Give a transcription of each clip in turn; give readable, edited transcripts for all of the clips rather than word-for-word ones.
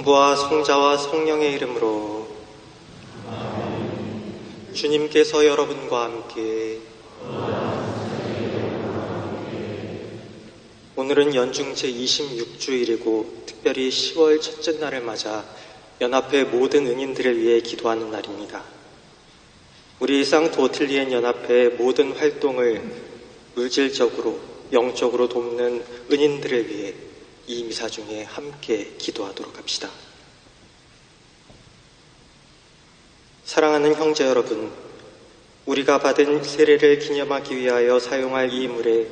성부와 성자와 성령의 이름으로. 주님께서 여러분과 함께. 오늘은 연중 제26주일이고 특별히 10월 첫째 날을 맞아 연합회 모든 은인들을 위해 기도하는 날입니다. 우리 상트 오틀리엔 연합회의 모든 활동을 물질적으로, 영적으로 돕는 은인들을 위해 이 미사 중에 함께 기도하도록 합시다. 사랑하는 형제 여러분, 우리가 받은 세례를 기념하기 위하여 사용할 이 물에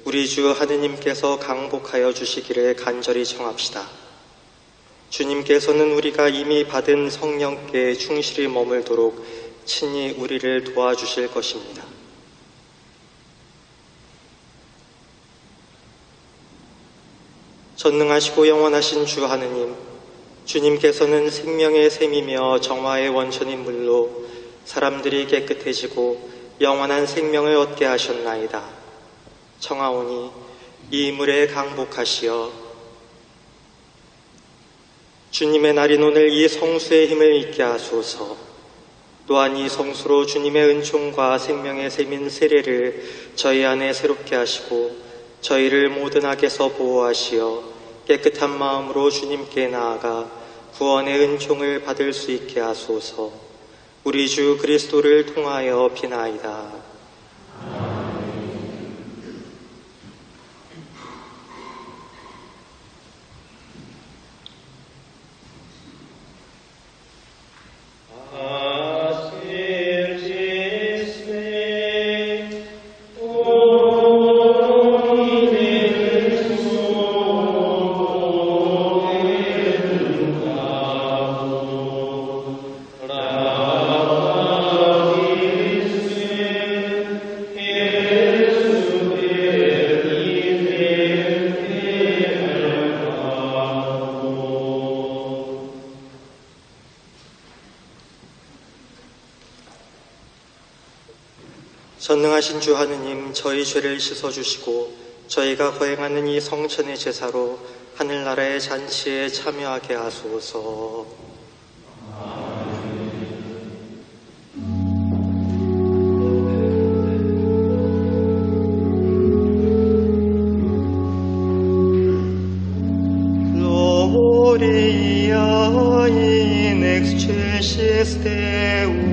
우리 주 하느님께서 강복하여 주시기를 간절히 청합시다. 주님께서는 우리가 이미 받은 성령께 충실히 머물도록 친히 우리를 도와주실 것입니다. 전능하시고 영원하신 주 하느님, 주님께서는 생명의 샘이며 정화의 원천인 물로 사람들이 깨끗해지고 영원한 생명을 얻게 하셨나이다. 청하오니 이 물에 강복하시어 주님의 날인 오늘 이 성수의 힘을 잊게 하소서. 또한 이 성수로 주님의 은총과 생명의 샘인 세례를 저희 안에 새롭게 하시고 저희를 모든 악에서 보호하시어 깨끗한 마음으로 주님께 나아가 구원의 은총을 받을 수 있게 하소서. 우리 주 그리스도를 통하여 비나이다. 전능하신 주 하느님, 저희 죄를 씻어주시고 저희가 거행하는 이 성천의 제사로 하늘나라의 잔치에 참여하게 하소서. Gloria in excelsis Deo.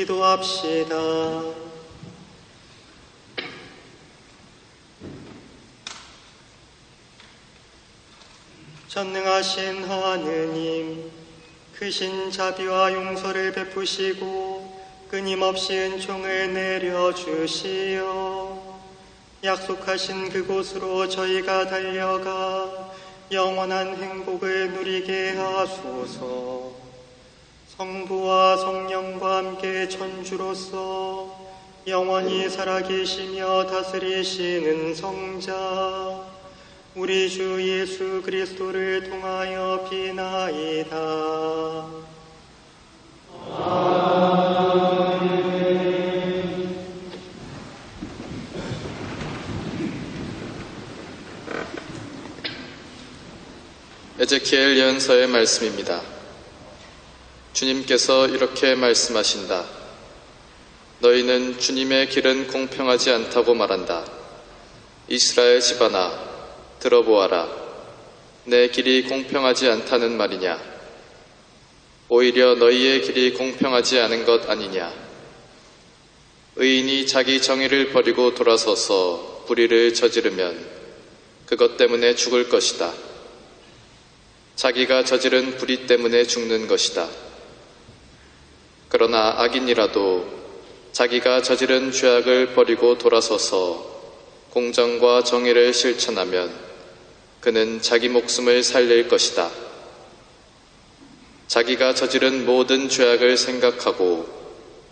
기도합시다. 전능하신 하느님, 크신 자비와 용서를 베푸시고 끊임없이 은총을 내려주시어 약속하신 그곳으로 저희가 달려가 영원한 행복을 누리게 하소서. 성부와 성령과 함께 천주로서 영원히 살아계시며 다스리시는 성자 우리 주 예수 그리스도를 통하여 비나이다. 아멘. 에제키엘 예언서의 말씀입니다. 주님께서 이렇게 말씀하신다. 너희는 주님의 길은 공평하지 않다고 말한다. 이스라엘 집안아, 들어보아라. 내 길이 공평하지 않다는 말이냐? 오히려 너희의 길이 공평하지 않은 것 아니냐? 의인이 자기 정의를 버리고 돌아서서 불의를 저지르면 그것 때문에 죽을 것이다. 자기가 저지른 불의 때문에 죽는 것이다. 그러나 악인이라도 자기가 저지른 죄악을 버리고 돌아서서 공정과 정의를 실천하면 그는 자기 목숨을 살릴 것이다. 자기가 저지른 모든 죄악을 생각하고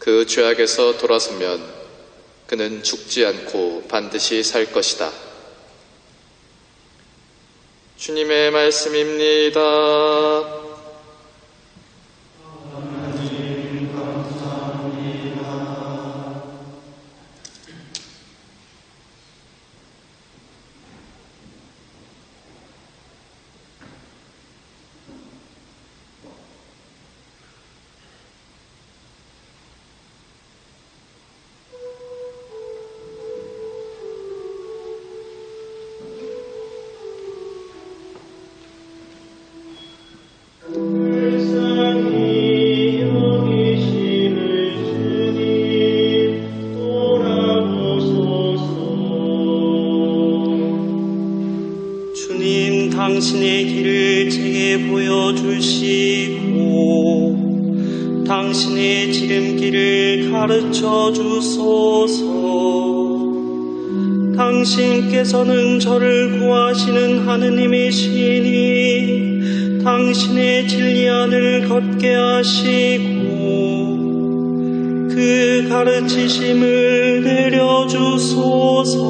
그 죄악에서 돌아서면 그는 죽지 않고 반드시 살 것이다. 주님의 말씀입니다. 당신의 길을 제게 보여주시고 당신의 지름길을 가르쳐 주소서. 당신께서는 저를 구하시는 하느님이시니 당신의 진리 안을 걷게 하시고 그 가르치심을 내려주소서.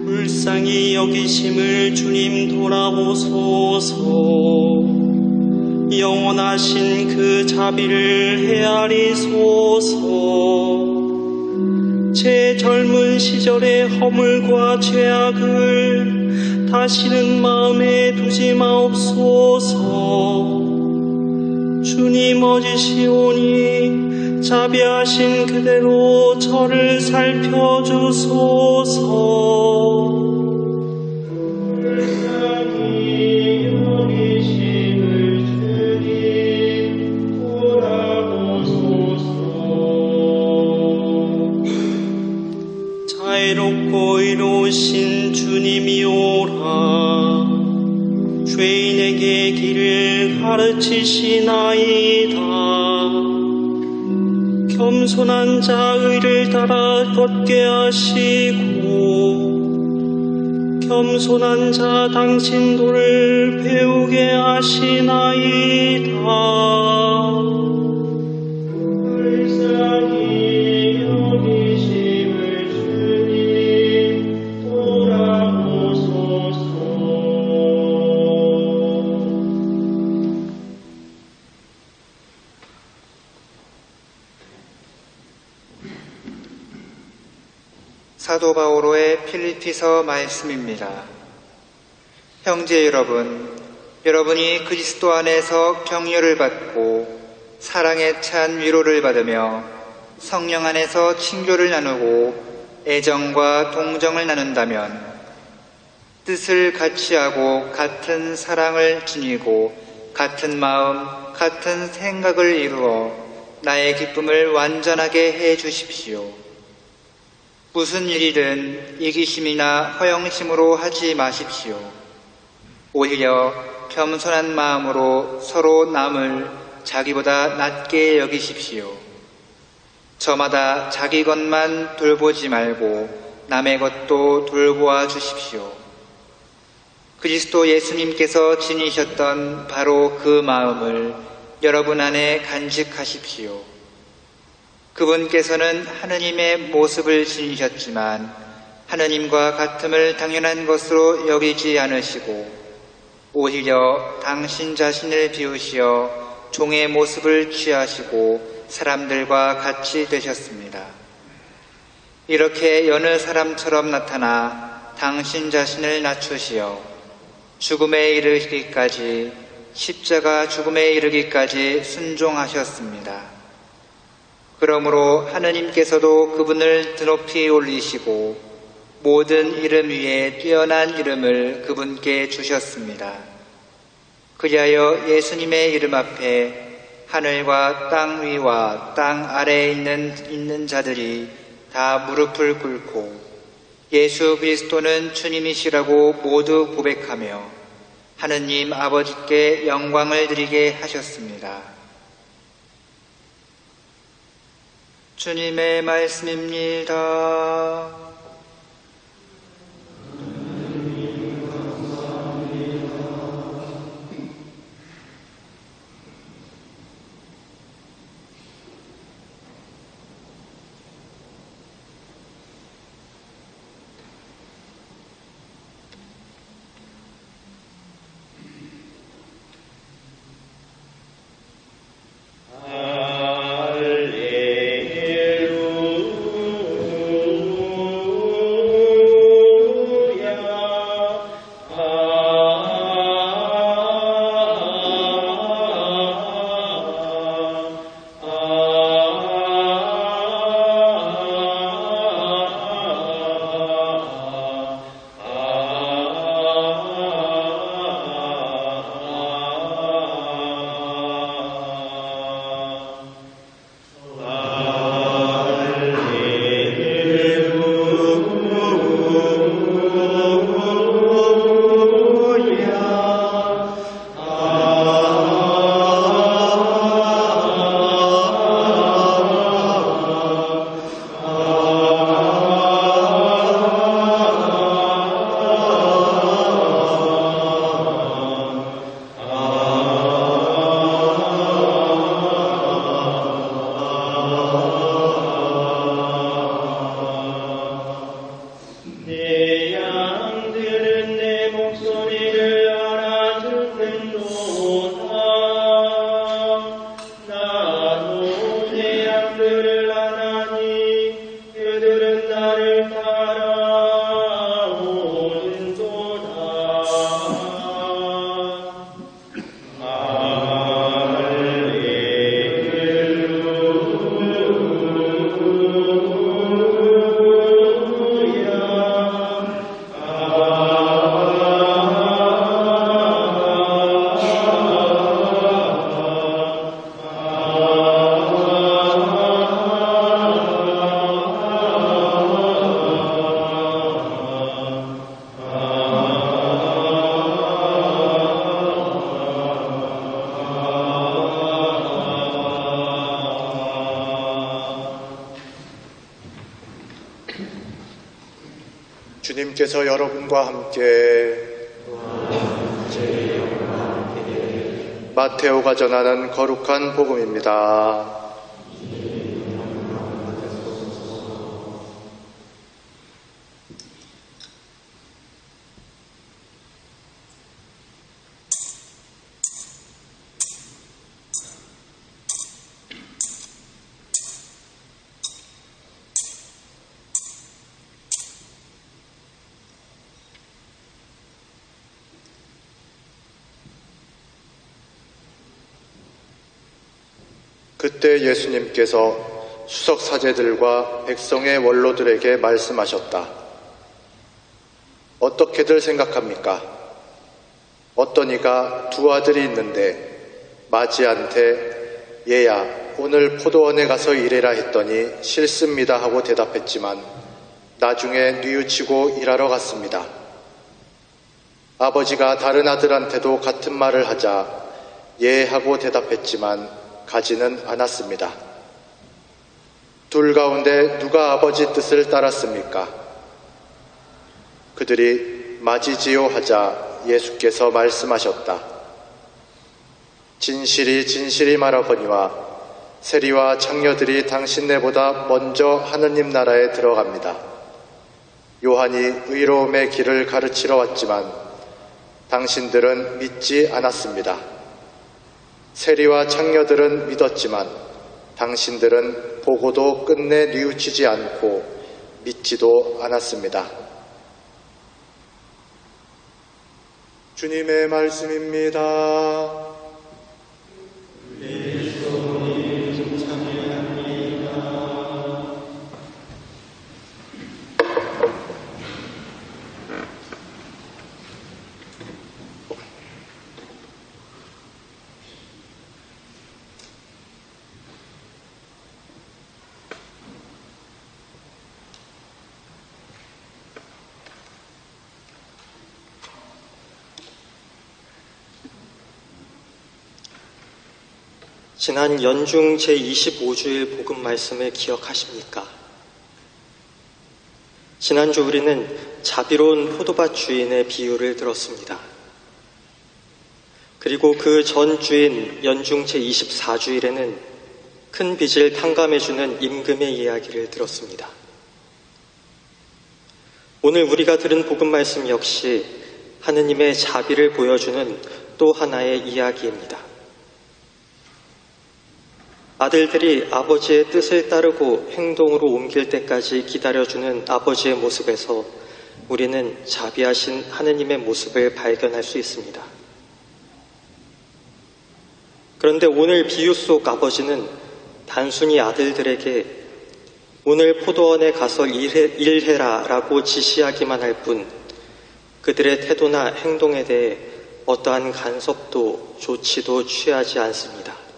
불쌍히 여기심을 주님 돌아보소서. 영원하신 그 자비를 헤아리소서. 제 젊은 시절의 허물과 죄악을 다시는 마음에 두지 마옵소서. 주님 어지시오니 자비하신 그대로 저를 살펴주소서. 자애롭고 의로우신 주님이오라. 죄인에게 길을 가르치시나이다. 겸손한 자 의를 따라 걷게 하시고 겸손한 자 당신 도를 배우게 하시나이다. 불쌍히 여기심을 주님 돌아보소서. 사도 바오로의 필리피서 말씀입니다. 형제 여러분, 여러분이 그리스도 안에서 격려를 받고 사랑에 찬 위로를 받으며 성령 안에서 친교를 나누고 애정과 동정을 나눈다면 뜻을 같이 하고 같은 사랑을 지니고 같은 마음, 같은 생각을 이루어 나의 기쁨을 완전하게 해 주십시오. 무슨 일이든 이기심이나 허영심으로 하지 마십시오. 오히려 겸손한 마음으로 서로 남을 자기보다 낮게 여기십시오. 저마다 자기 것만 돌보지 말고 남의 것도 돌보아 주십시오. 그리스도 예수님께서 지니셨던 바로 그 마음을 여러분 안에 간직하십시오. 그분께서는 하느님의 모습을 지니셨지만 하느님과 같음을 당연한 것으로 여기지 않으시고 오히려 당신 자신을 비우시어 종의 모습을 취하시고 사람들과 같이 되셨습니다. 이렇게 여느 사람처럼 나타나 당신 자신을 낮추시어 죽음에 이르기까지 십자가 죽음에 이르기까지 순종하셨습니다. 그러므로 하느님께서도 그분을 드높이 올리시고 모든 이름 위에 뛰어난 이름을 그분께 주셨습니다. 그리하여 예수님의 이름 앞에 하늘과 땅 위와 땅 아래에 있는 자들이 다 무릎을 꿇고 예수 그리스도는 주님이시라고 모두 고백하며 하느님 아버지께 영광을 드리게 하셨습니다. 주님의 말씀입니다. 주님께서 여러분과 함께 마테오가 전하는 거룩한 복음입니다. 그때 예수님께서 수석 사제들과 백성의 원로들에게 말씀하셨다. 어떻게들 생각합니까? 어떤 이가 두 아들이 있는데 맞이한테 얘야 오늘 포도원에 가서 일해라 했더니 싫습니다 하고 대답했지만 나중에 뉘우치고 일하러 갔습니다. 아버지가 다른 아들한테도 같은 말을 하자 예 하고 대답했지만 가지는 않았습니다. 둘 가운데 누가 아버지 뜻을 따랐습니까? 그들이 맞이지요 하자 예수께서 말씀하셨다. 진실이 진실이 말하거니와 세리와 창녀들이 당신네보다 먼저 하느님 나라에 들어갑니다. 요한이 의로움의 길을 가르치러 왔지만 당신들은 믿지 않았습니다. 세리와 창녀들은 믿었지만 당신들은 보고도 끝내 뉘우치지 않고 믿지도 않았습니다. 주님의 말씀입니다. 지난 연중 제25주일 복음 말씀을 기억하십니까? 지난주 우리는 자비로운 포도밭 주인의 비유를 들었습니다. 그리고 그 전 주인 연중 제24주일에는 큰 빚을 탕감해주는 임금의 이야기를 들었습니다. 오늘 우리가 들은 복음 말씀 역시 하느님의 자비를 보여주는 또 하나의 이야기입니다. 아들들이 아버지의 뜻을 따르고 행동으로 옮길 때까지 기다려주는 아버지의 모습에서 우리는 자비하신 하느님의 모습을 발견할 수 있습니다. 그런데 오늘 비유 속 아버지는 단순히 아들들에게 오늘 포도원에 가서 일해라 라고 지시하기만 할 뿐 그들의 태도나 행동에 대해 어떠한 간섭도 조치도 취하지 않습니다.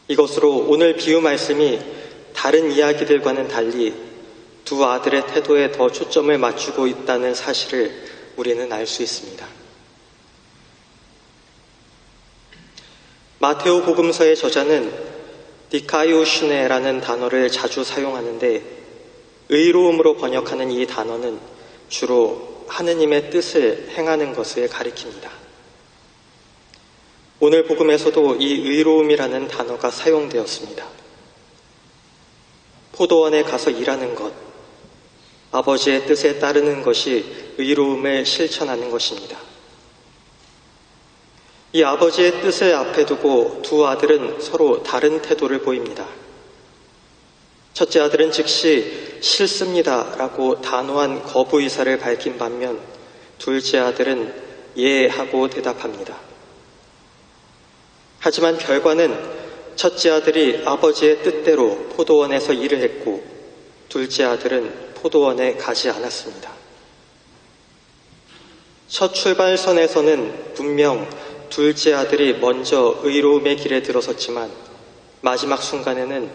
이것으로 오늘 비유 말씀이 다른 이야기들과는 달리 두 아들의 태도에 더 초점을 맞추고 있다는 사실을 우리는 알 수 있습니다. 마테오 복음서의 저자는 디카이오슈네라는 단어를 자주 사용하는데 의로움으로 번역하는 이 단어는 주로 하느님의 뜻을 행하는 것을 가리킵니다. 오늘 복음에서도 이 의로움이라는 단어가 사용되었습니다. 포도원에 가서 일하는 것, 아버지의 뜻에 따르는 것이 의로움을 실천하는 것입니다. 이 아버지의 뜻을 앞에 두고 두 아들은 서로 다른 태도를 보입니다. 첫째 아들은 즉시 싫습니다 라고 단호한 거부 의사를 밝힌 반면 둘째 아들은 예 하고 대답합니다. 하지만 결과는 첫째 아들이 아버지의 뜻대로 포도원에서 일을 했고 둘째 아들은 포도원에 가지 않았습니다. 첫 출발선에서는 분명 둘째 아들이 먼저 의로움의 길에 들어섰지만 마지막 순간에는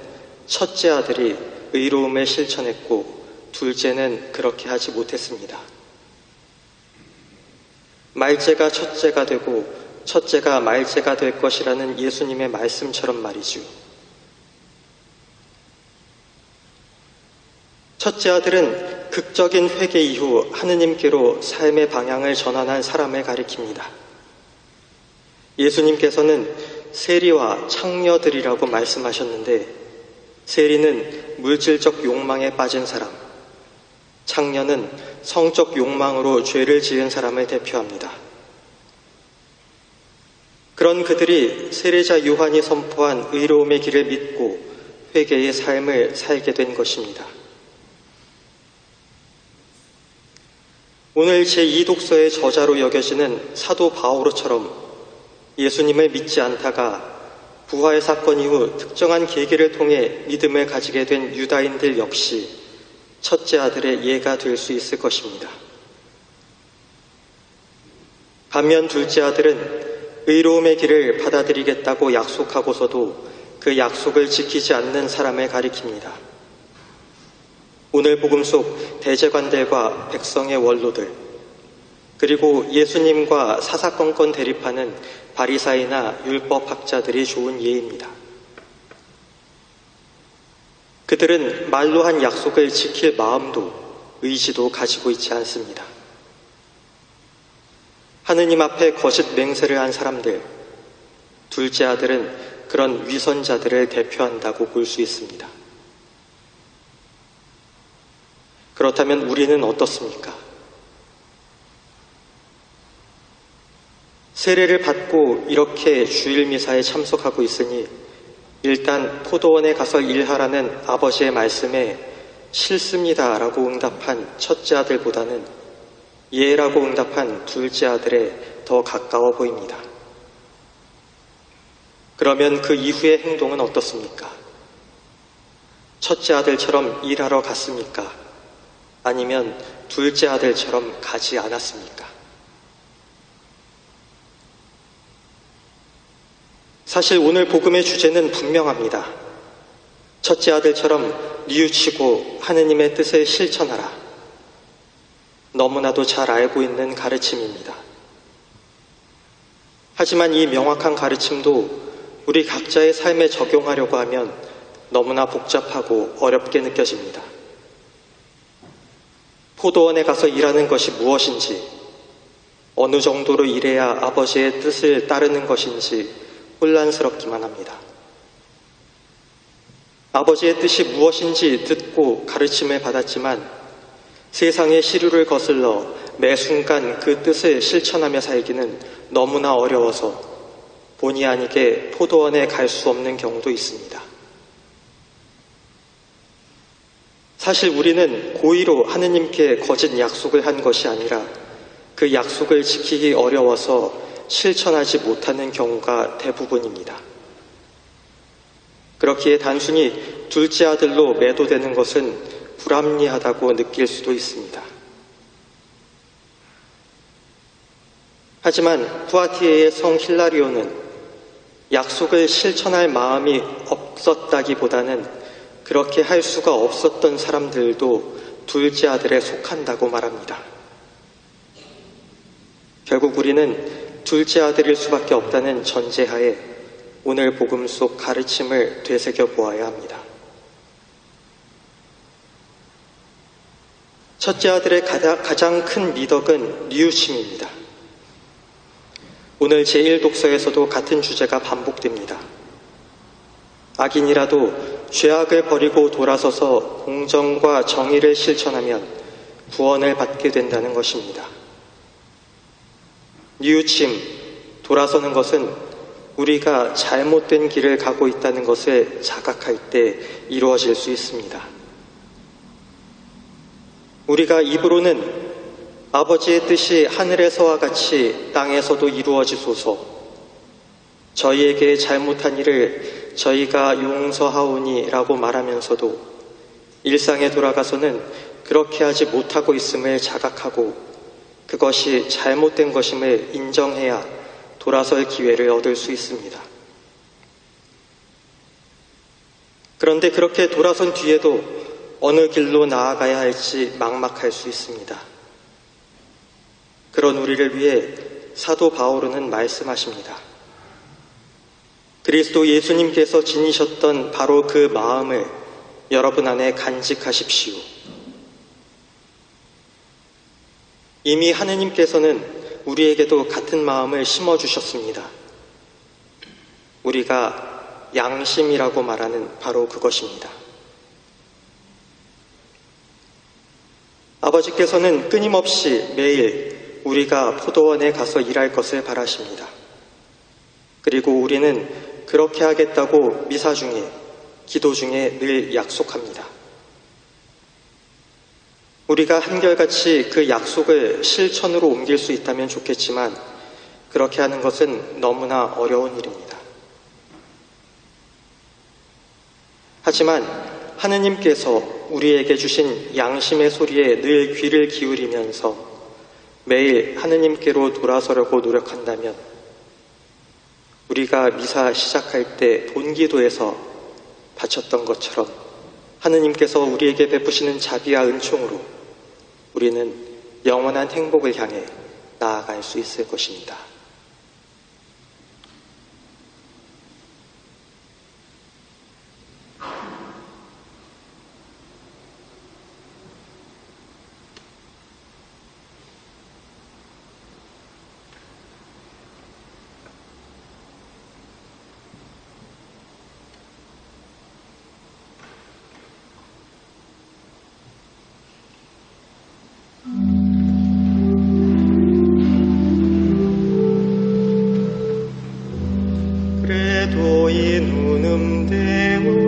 첫째 아들이 의로움을 실천했고 둘째는 그렇게 하지 못했습니다. 말째가 첫째가 되고 첫째가 말째가 될 것이라는 예수님의 말씀처럼 말이죠. 첫째 아들은 극적인 회개 이후 하느님께로 삶의 방향을 전환한 사람을 가리킵니다. 예수님께서는 세리와 창녀들이라고 말씀하셨는데 세리는 물질적 욕망에 빠진 사람, 창녀는 성적 욕망으로 죄를 지은 사람을 대표합니다. 그런 그들이 세례자 요한이 선포한 의로움의 길을 믿고 회개의 삶을 살게 된 것입니다. 오늘 제2독서의 저자로 여겨지는 사도 바오로처럼 예수님을 믿지 않다가 부활 사건 이후 특정한 계기를 통해 믿음을 가지게 된 유다인들 역시 첫째 아들의 예가 될 수 있을 것입니다. 반면 둘째 아들은 의로움의 길을 받아들이겠다고 약속하고서도 그 약속을 지키지 않는 사람을 가리킵니다. 오늘 복음 속 대제관들과 백성의 원로들, 그리고 예수님과 사사건건 대립하는 바리사이나 율법학자들이 좋은 예입니다. 그들은 말로 한 약속을 지킬 마음도 의지도 가지고 있지 않습니다. 하느님 앞에 거짓 맹세를 한 사람들, 둘째 아들은 그런 위선자들을 대표한다고 볼 수 있습니다. 그렇다면 우리는 어떻습니까? 세례를 받고 이렇게 주일 미사에 참석하고 있으니 일단 포도원에 가서 일하라는 아버지의 말씀에 싫습니다 라고 응답한 첫째 아들보다는 예라고 응답한 둘째 아들에 더 가까워 보입니다. 그러면 그 이후의 행동은 어떻습니까? 첫째 아들처럼 일하러 갔습니까? 아니면 둘째 아들처럼 가지 않았습니까? 사실 오늘 복음의 주제는 분명합니다. 첫째 아들처럼 뉘우치고 하느님의 뜻을 실천하라. 너무나도 잘 알고 있는 가르침입니다. 하지만 이 명확한 가르침도 우리 각자의 삶에 적용하려고 하면 너무나 복잡하고 어렵게 느껴집니다. 포도원에 가서 일하는 것이 무엇인지, 어느 정도로 일해야 아버지의 뜻을 따르는 것인지 혼란스럽기만 합니다. 아버지의 뜻이 무엇인지 듣고 가르침을 받았지만 세상의 시류를 거슬러 매 순간 그 뜻을 실천하며 살기는 너무나 어려워서 본의 아니게 포도원에 갈 수 없는 경우도 있습니다. 사실 우리는 고의로 하느님께 거짓 약속을 한 것이 아니라 그 약속을 지키기 어려워서 실천하지 못하는 경우가 대부분입니다. 그렇기에 단순히 둘째 아들로 매도되는 것은 불합리하다고 느낄 수도 있습니다. 하지만 푸아티에의 성 힐라리오는 약속을 실천할 마음이 없었다기보다는 그렇게 할 수가 없었던 사람들도 둘째 아들에 속한다고 말합니다. 결국 우리는 둘째 아들일 수밖에 없다는 전제하에 오늘 복음 속 가르침을 되새겨 보아야 합니다. 첫째 아들의 가장 큰 미덕은 뉘우침입니다. 오늘 제1독서에서도 같은 주제가 반복됩니다. 악인이라도 죄악을 버리고 돌아서서 공정과 정의를 실천하면 구원을 받게 된다는 것입니다. 뉘우침, 돌아서는 것은 우리가 잘못된 길을 가고 있다는 것을 자각할 때 이루어질 수 있습니다. 우리가 입으로는 아버지의 뜻이 하늘에서와 같이 땅에서도 이루어지소서, 저희에게 잘못한 일을 저희가 용서하오니 라고 말하면서도 일상에 돌아가서는 그렇게 하지 못하고 있음을 자각하고 그것이 잘못된 것임을 인정해야 돌아설 기회를 얻을 수 있습니다. 그런데 그렇게 돌아선 뒤에도 어느 길로 나아가야 할지 막막할 수 있습니다. 그런 우리를 위해 사도 바오로는 말씀하십니다. 그리스도 예수님께서 지니셨던 바로 그 마음을 여러분 안에 간직하십시오. 이미 하느님께서는 우리에게도 같은 마음을 심어주셨습니다. 우리가 양심이라고 말하는 바로 그것입니다. 아버지께서는 끊임없이 매일 우리가 포도원에 가서 일할 것을 바라십니다. 그리고 우리는 그렇게 하겠다고 미사 중에, 기도 중에 늘 약속합니다. 우리가 한결같이 그 약속을 실천으로 옮길 수 있다면 좋겠지만 그렇게 하는 것은 너무나 어려운 일입니다. 하지만 하느님께서 우리에게 주신 양심의 소리에 늘 귀를 기울이면서 매일 하느님께로 돌아서려고 노력한다면 우리가 미사 시작할 때 본기도에서 바쳤던 것처럼 하느님께서 우리에게 베푸시는 자비와 은총으로 우리는 영원한 행복을 향해 나아갈 수 있을 것입니다. 그래도 이 눈음대운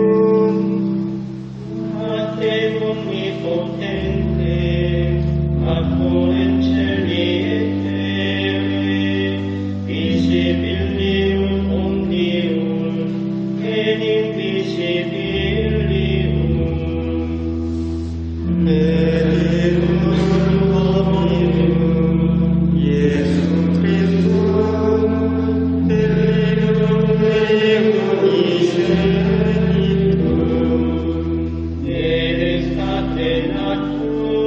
Eres Pater Natus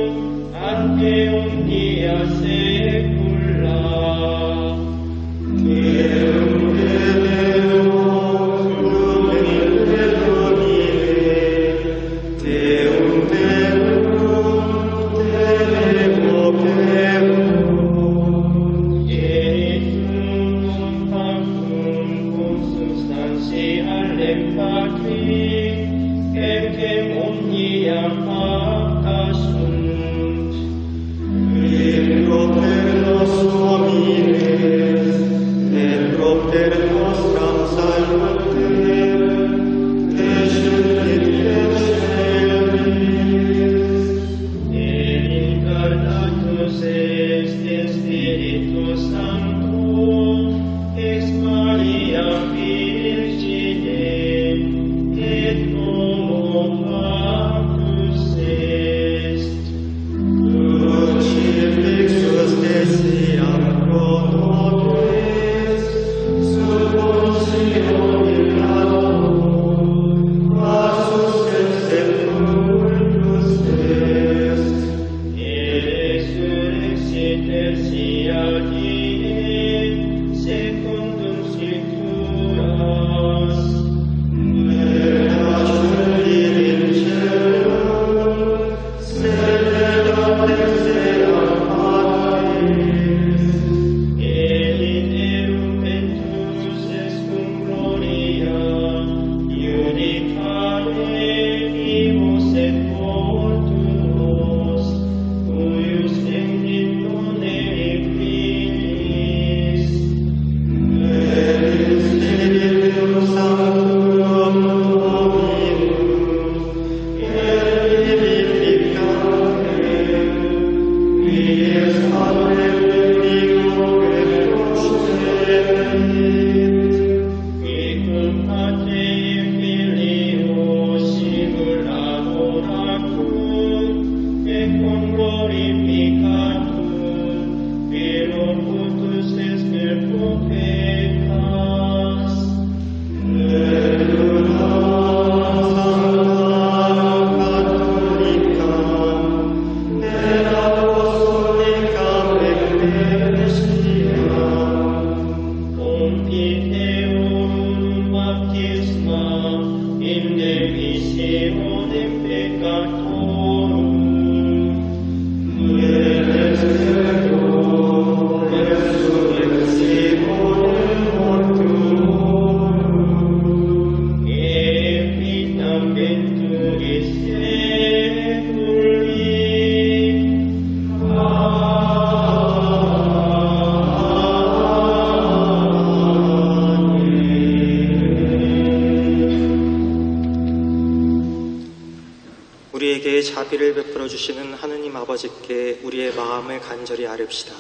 우리에게 자비를 베풀어 주시는 하느님 아버지께 우리의 마음을 간절히 아뢰읍시다.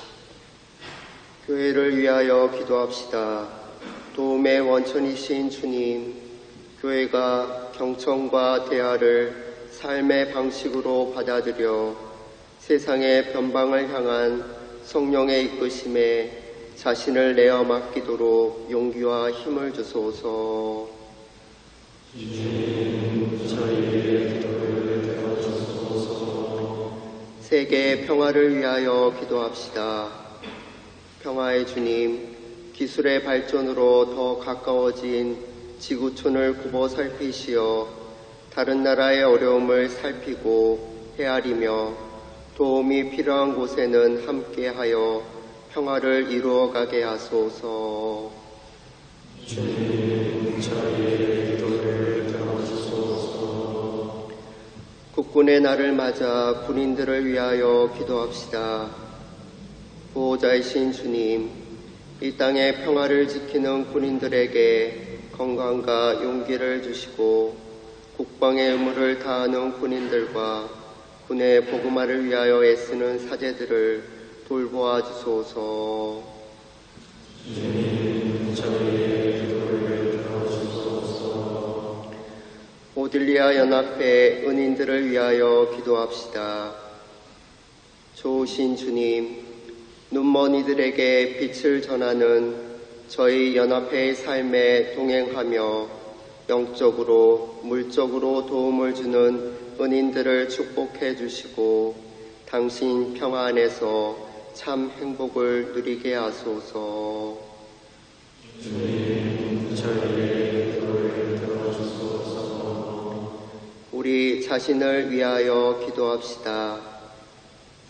교회를 위하여 기도합시다. 도움의 원천이신 주님, 교회가 경청과 대화를 삶의 방식으로 받아들여 세상의 변방을 향한 성령의 이끄심에 자신을 내어 맡기도록 용기와 힘을 주소서. 세계의 평화를 위하여 기도합시다. 평화의 주님, 기술의 발전으로 더 가까워진 지구촌을 굽어 살피시어 다른 나라의 어려움을 살피고 헤아리며 도움이 필요한 곳에는 함께하여 평화를 이루어가게 하소서. 주님, 저희의 기도를 들어주소서. 국군의 날을 맞아 군인들을 위하여 기도합시다. 보호자이신 주님, 이 땅의 평화를 지키는 군인들에게 건강과 용기를 주시고 국방의 의무를 다하는 군인들과 군의 복음화를 위하여 애쓰는 사제들을 돌보아 주소서. 주님, 저희의 기도를 들어주소서. 오딜리아 연합회 은인들을 위하여 기도합시다. 좋으신 주님, 눈먼 이들에게 빛을 전하는 저희 연합회의 삶에 동행하며 영적으로, 물적으로 도움을 주는 은인들을 축복해 주시고 당신 평화 안에서 참 행복을 누리게 하소서. 주님, 저희의 기도를 들어주소서. 우리 자신을 위하여 기도합시다.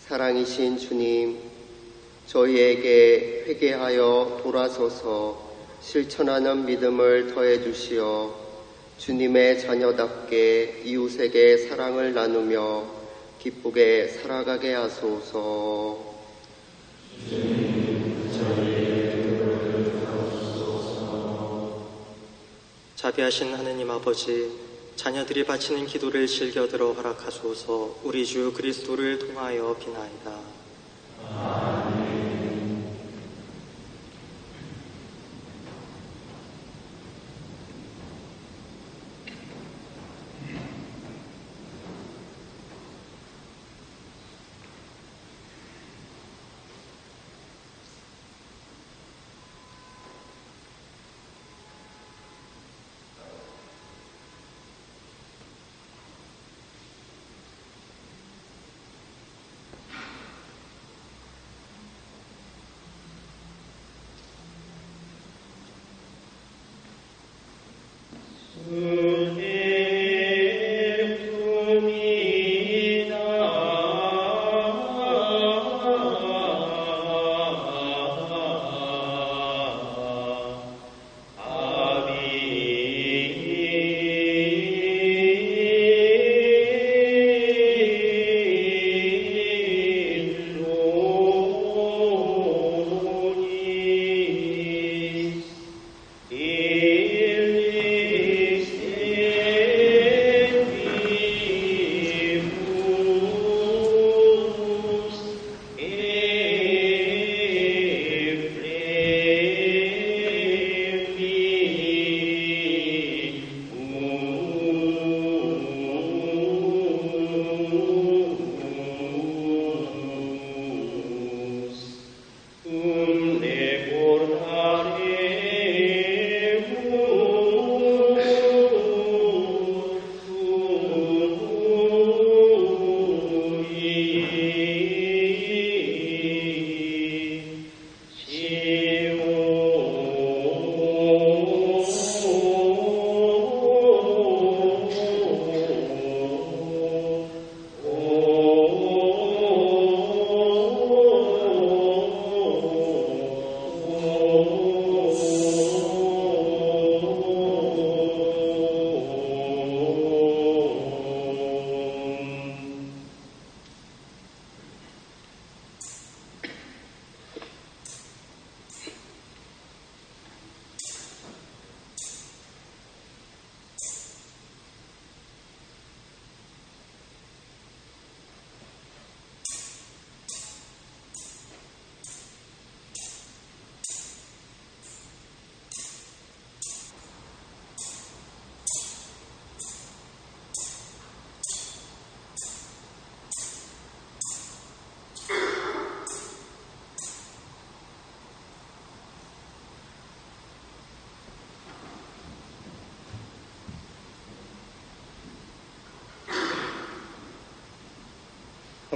사랑이신 주님, 저희에게 회개하여 돌아서서 실천하는 믿음을 더해 주시어 주님의 자녀답게 이웃에게 사랑을 나누며 기쁘게 살아가게 하소서. 자비하신 하느님 아버지, 자녀들이 바치는 기도를 즐겨들어 허락하소서. 우리 주 그리스도를 통하여 비나이다.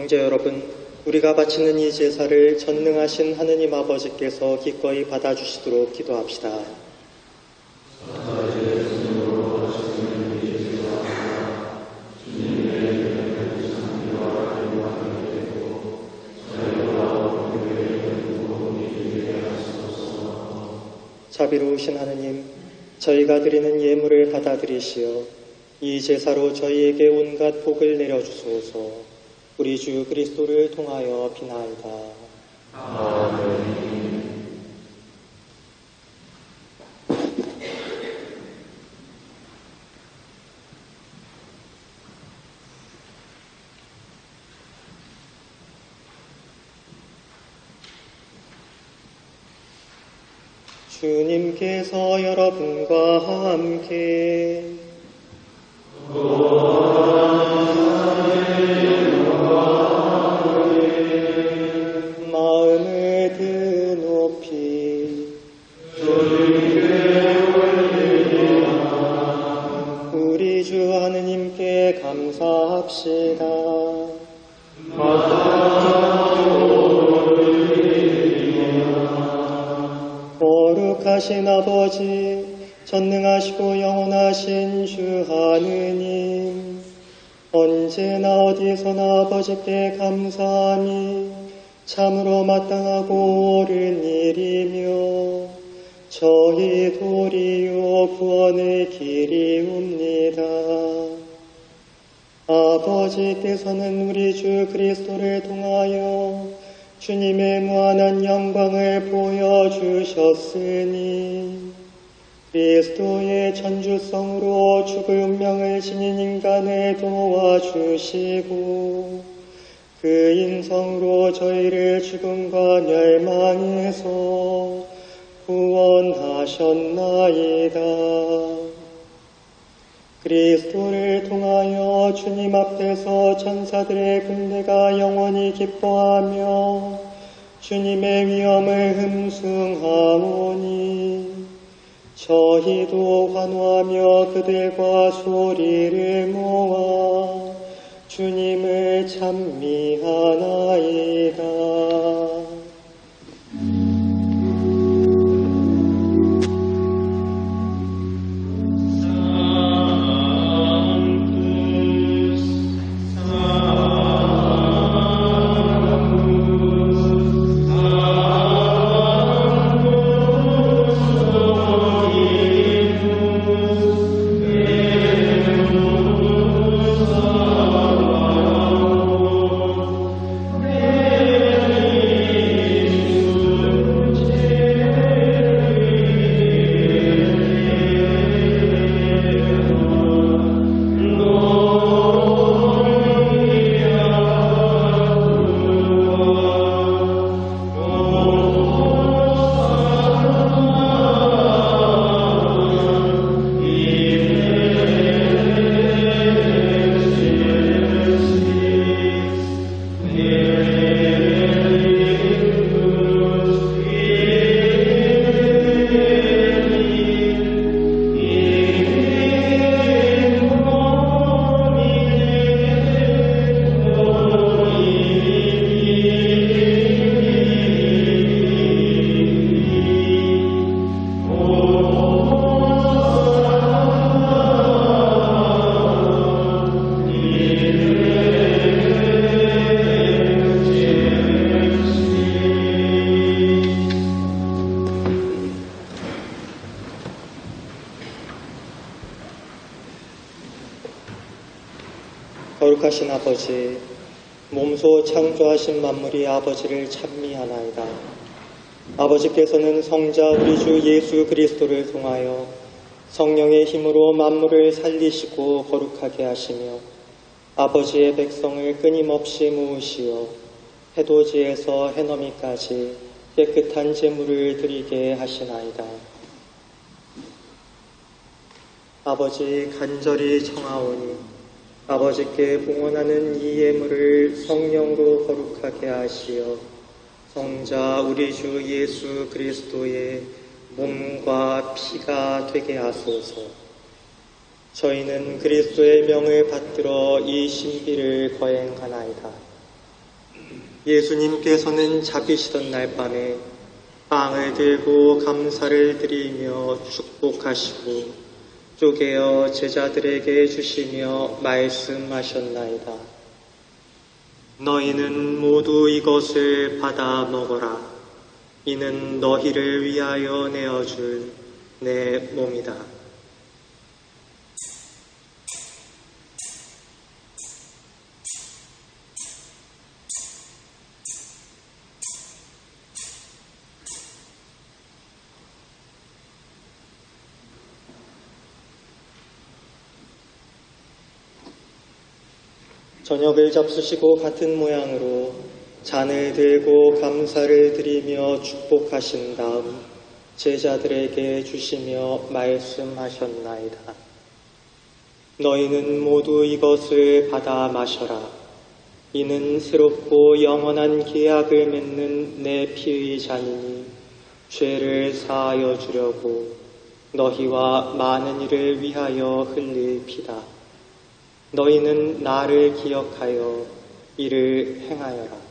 형제 여러분, 우리가 바치는 이 제사를 전능하신 하느님 아버지께서 기꺼이 받아주시도록 기도합시다. 자비로우신 하느님, 저희가 드리는 예물을 받아들이시어 이 제사로 저희에게 온갖 복을 내려주소서. 우리 주 그리스도를 통하여 비나이다. 아멘. 주님께서 여러분과 함께 마음을 드높이 우리 주 하느님께 감사합시다. 거룩하신 아버지, 전능하시고 영원하신 주 하느님, 언제나 어디서나 아버지께 감사함이 참으로 마땅하고 옳은 일이며 저희 도리요 구원의 길이옵니다. 아버지께서는 우리 주 그리스도를 통하여 주님의 무한한 영광을 보여주셨으니 그리스도의 천주성으로 죽을 운명을 지닌 인간을 도와주시고 그 인성으로 저희를 죽음과 멸망에서 구원하셨나이다. 그리스도를 통하여 주님 앞에서 천사들의 군대가 영원히 기뻐하며 주님의 위엄을 흠숭하오니 저희도 환호하며 그들과 소리를 모아 주님을 찬미하나이다. 거룩하신 아버지, 몸소 창조하신 만물이 아버지를 찬미하나이다. 아버지께서는 성자 우리 주 예수 그리스도를 통하여 성령의 힘으로 만물을 살리시고 거룩하게 하시며 아버지의 백성을 끊임없이 모으시어 해돋이에서 해넘이까지 깨끗한 제물을 드리게 하시나이다. 아버지 간절히 청하오니 아버지께 봉헌하는 이 예물을 성령으로 거룩하게 하시어 성자 우리 주 예수 그리스도의 몸과 피가 되게 하소서. 저희는 그리스도의 명을 받들어 이 신비를 거행하나이다. 예수님께서는 잡히시던 날 밤에 빵을 들고 감사를 드리며 축복하시고 쪼개어 제자들에게 주시며 말씀하셨나이다. 너희는 모두 이것을 받아 먹어라. 이는 너희를 위하여 내어줄 내 몸이다. 저녁을 잡수시고 같은 모양으로 잔을 들고 감사를 드리며 축복하신 다음 제자들에게 주시며 말씀하셨나이다. 너희는 모두 이것을 받아 마셔라. 이는 새롭고 영원한 계약을 맺는 내 피의 잔이니 죄를 사하여 주려고 너희와 많은 이를 위하여 흘릴 피다. 너희는 나를 기억하여 이를 행하여라.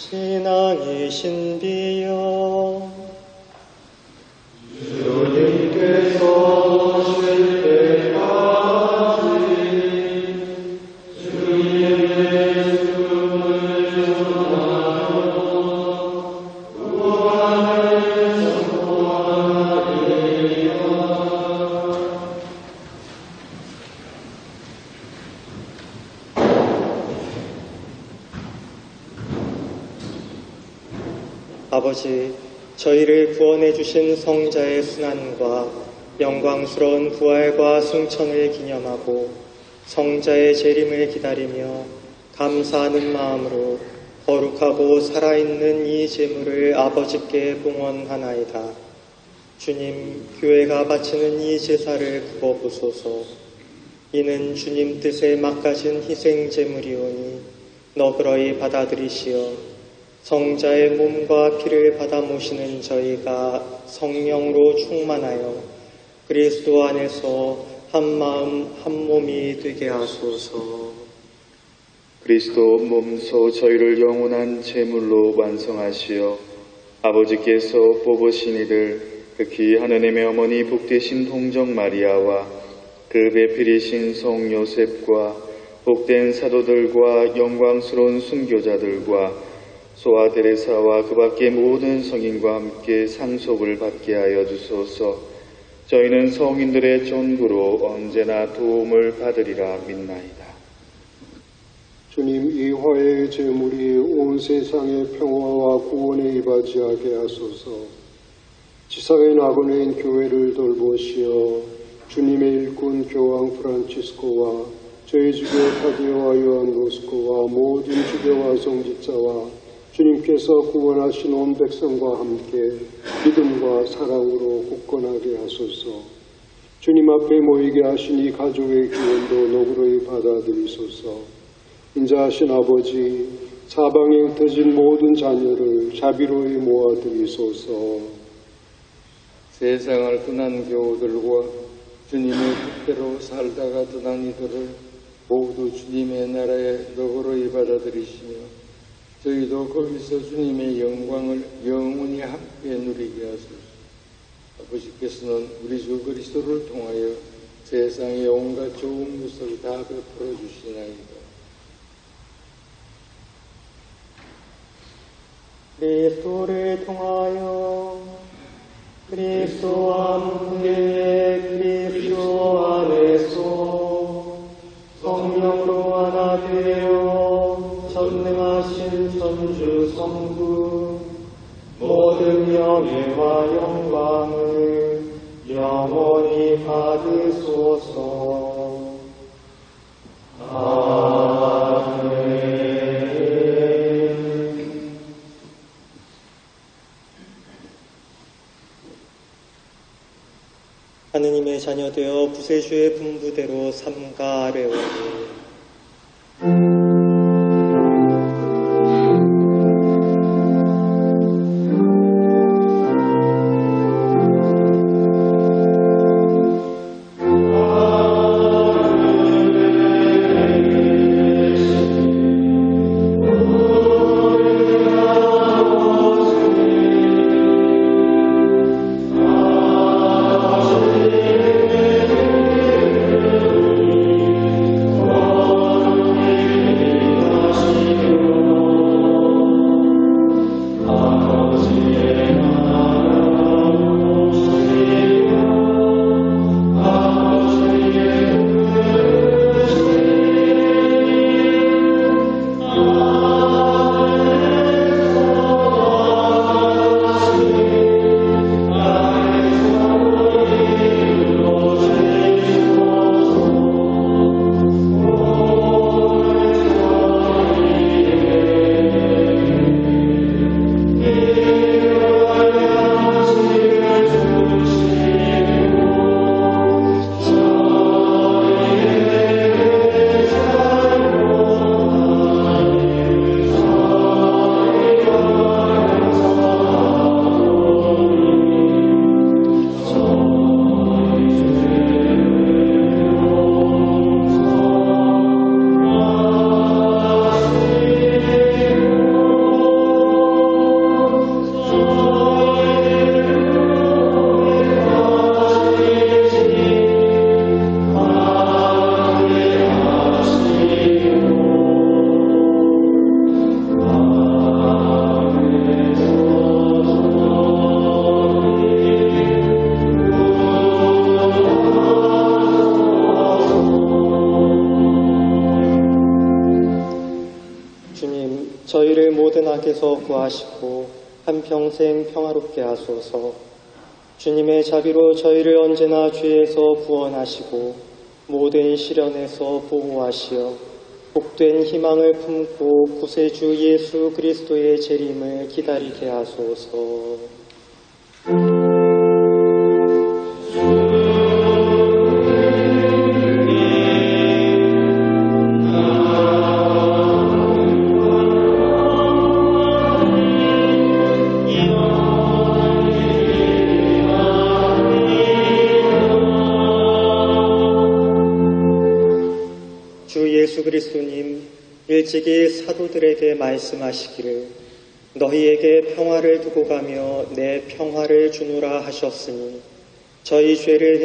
신앙의 신비여 아버지, 저희를 구원해 주신 성자의 순환과 영광스러운 부활과 승천을 기념하고 성자의 재림을 기다리며 감사하는 마음으로 거룩하고 살아있는 이 제물을 아버지께 봉헌하나이다. 주님, 교회가 바치는 이 제사를 굽어보소서. 이는 주님 뜻에 막가진 희생 제물이오니 너그러이 받아들이시어 성자의 몸과 피를 받아 모시는 저희가 성령으로 충만하여 그리스도 안에서 한 마음 한 몸이 되게 하소서. 그리스도 몸소 저희를 영원한 제물로 완성하시어 아버지께서 뽑으신 이들 특히 하느님의 어머니 복되신 동정 마리아와 그 배필이신 성 요셉과 복된 사도들과 영광스러운 순교자들과 소아 데레사와 그 밖의 모든 성인과 함께 상속을 받게 하여 주소서. 저희는 성인들의 전부로 언제나 도움을 받으리라 믿나이다. 주님, 이 화해의 제물이 온 세상의 평화와 구원에 이바지하게 하소서. 지사회 나그네인 교회를 돌보시어 주님의 일꾼 교황 프란치스코와 저희 주교 타디오와 요한 보스코와 모든 주교와 성직자와 주님께서 구원하신 온 백성과 함께 믿음과 사랑으로 굳건하게 하소서. 주님 앞에 모이게 하신 이 가족의 기원도 너그러이 받아들이소서. 인자하신 아버지, 사방에 흩어진 모든 자녀를 자비로이 모아드리소서. 세상을 떠난 교우들과 주님의 뜻대로 살다가 떠난 이들을 모두 주님의 나라에 너그러이 받아들이시며 저희도 거기서 주님의 영광을 영원히 함께 누리게 하소서. 아버지께서는 우리 주 그리스도를 통하여 세상의 온갖 좋은 것을 다 베풀어 주시나이다. 그리스도를 통하여 그리스도와 함께 그리스도 안에서 성령으로 하나 되어 전능하신 천주 성부 모든 명예와 영광을 영원히 받으소서. 아멘. 하느님의 자녀되어 구세주의 분부대로 삼가 아뢰오니 악에서 구하시고 한평생 평화롭게 하소서. 주님의 자비로 저희를 언제나 죄에서 구원하시고 모든 시련에서 보호하시어 복된 희망을 품고 구세주 예수 그리스도의 재림을 기다리게 하소서. 예수 그리스도님 일찍이 사도들에게 말씀하시기를 너희에게 평화를 두고 가며 내 평화를 주노라 하셨으니 저희 죄를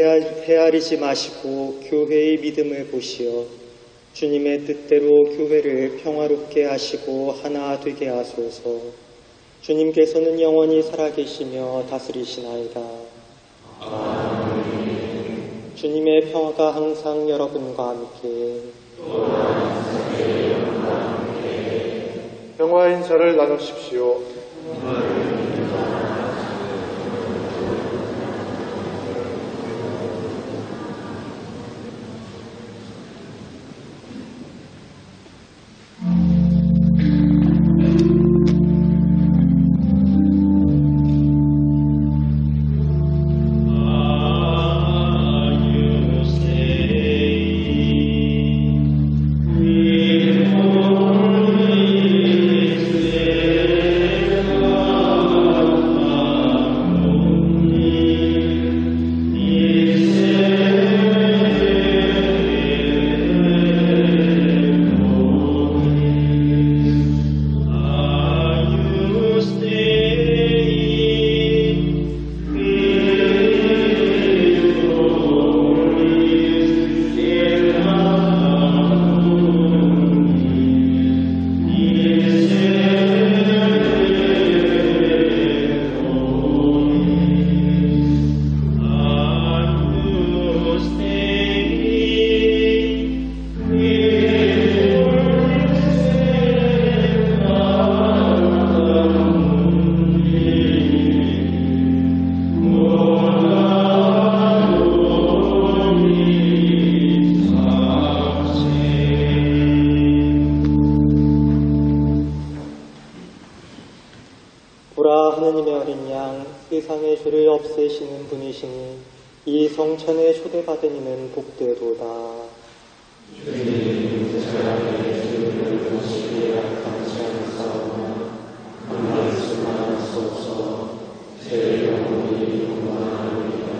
헤아리지 마시고 교회의 믿음을 보시어 주님의 뜻대로 교회를 평화롭게 하시고 하나 되게 하소서. 주님께서는 영원히 살아계시며 다스리시나이다. 아멘. 주님의 평화가 항상 여러분과 함께 평화 인사를 나누십시오. 하느님의 어린 양, 세상의 죄를 없애시는 분이시니 이 성천에 초대받은 이는 복되도다. 주님, 사랑의 주를 보시기에 감사하사오나 한 말씀 하소서. 제 영혼이 공헌하리이다.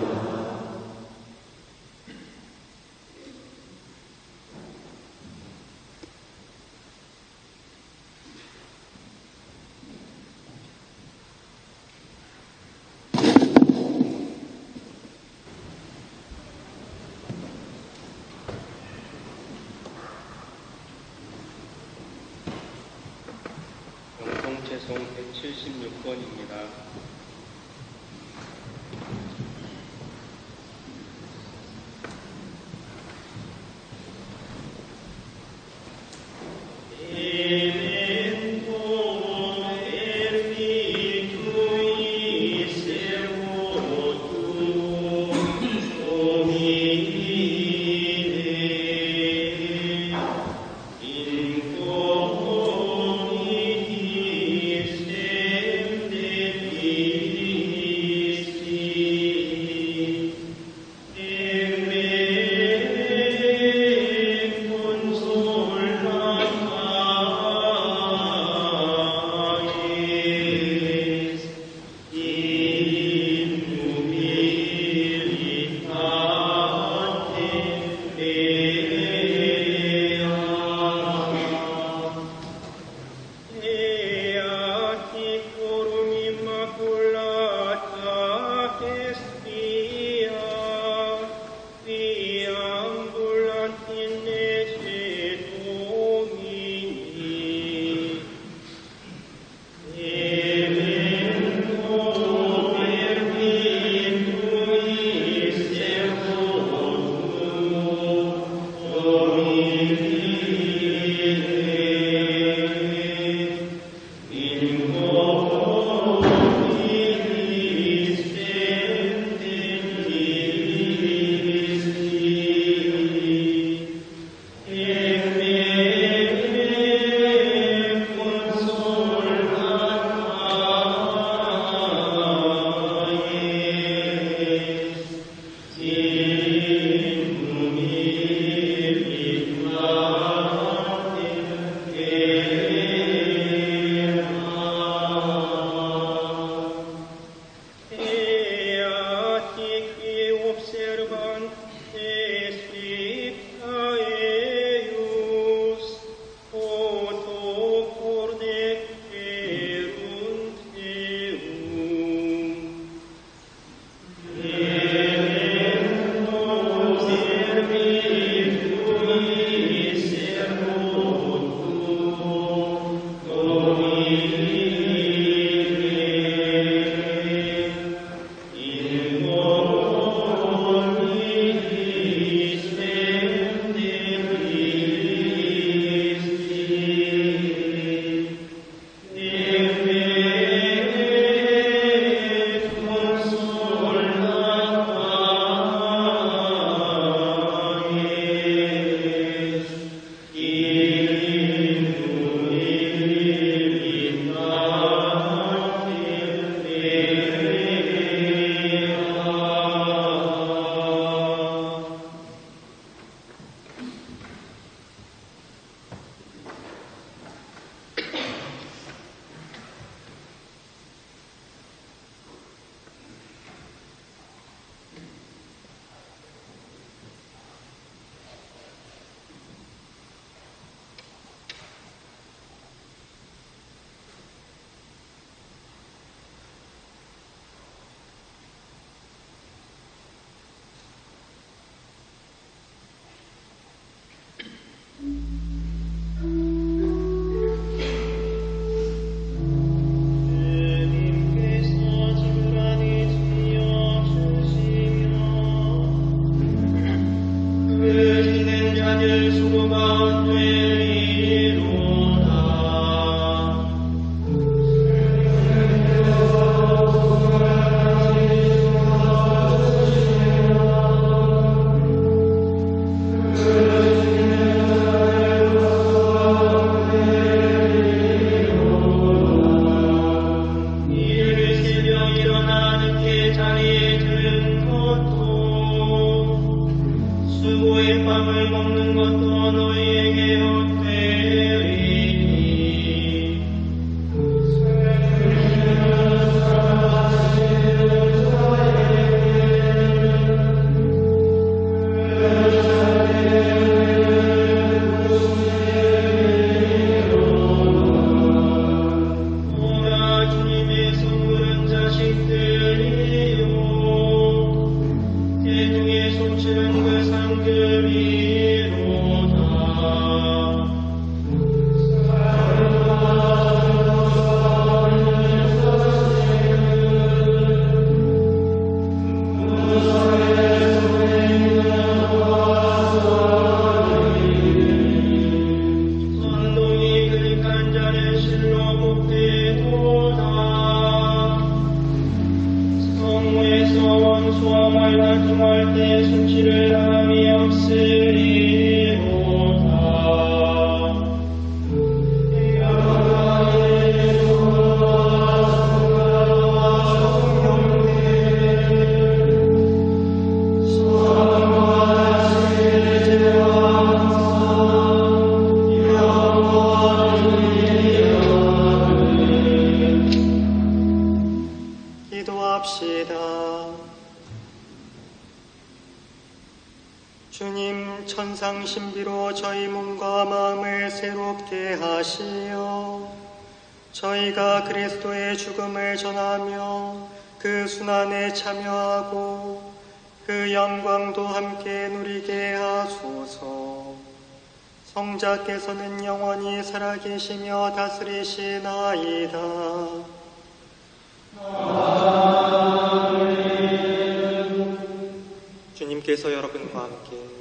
영성체송 176번입니다. Amen. 주님, 천상 신비로 저희 몸과 마음을 새롭게 하시어 저희가 그리스도의 죽음을 전하며 그 순환에 참여하고 그 영광도 함께 누리게 하소서. 성자께서는 영원히 살아계시며 다스리시나이다. 주님께서 여러분과 함께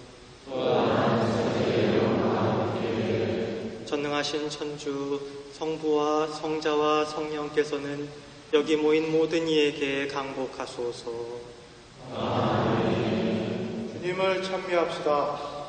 전능하신 천주 성부와 성자와 성령께서는 여기 모인 모든 이에게 강복하소서. 주님을 찬미합시다.